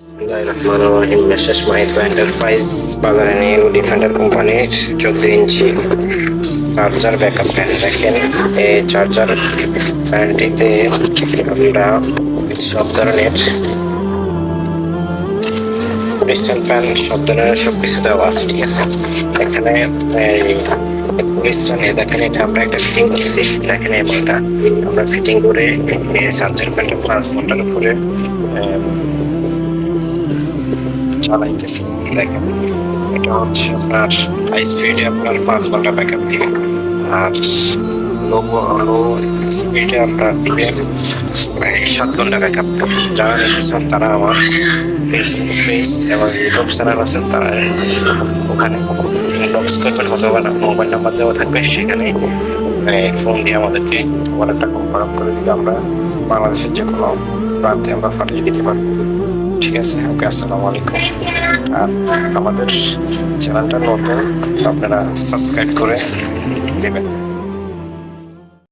বিসমিল্লাহির রহমানির রহিম। Messrs Mahito enterprise বাজারে নিউ ডিফেন্ডার কোম্পানির 14 ইঞ্চি চার্জার ব্যাকআপ ফ্যান। দেখেন এই চার্জার ফ্যানটিতে আমরা সব ধরনের পিস্টন ফ্যান সব ধরনের সবকিছু দেওয়া আছে, ঠিক আছে। এখানে পিস্টনে দেখেন এটা আমরা একটা ফিটিং করছি। দেখেন এটা আমরা ফিটিং করে এই চার্জার ফ্যানটা 5 ঘন্টার উপরে চালাইতেছি। দেখেন এটা হচ্ছে আপনার হাই স্পিডে আপনার 5 ঘন্টা ব্যাকআপ দিবে, আর লো স্পিডে আপনার দিবে 7 ঘন্টা ব্যাকআপ। যারা নিতে চান তারা আমার ফেসবুক পেজ এবং ইউটিউব চ্যানেল আছে, তারা ওখানে ইনবক্স করবেন, অথবা মোবাইল নাম্বার দেওয়া থাকবে, সেখানে ফোন দিয়ে আমাদেরকে অর্ডারটা কনফার্ম করে দিলে আমরা বাংলাদেশের যে কোনো প্রান্তে আমরা পাঠিয়ে দিতে পারবো, ঠিক আছে। ওকে, আসসালামু আলাইকুম। আর আমাদের চ্যানেলটা নতুন, আপনারা সাবস্ক্রাইব করে দেবেন।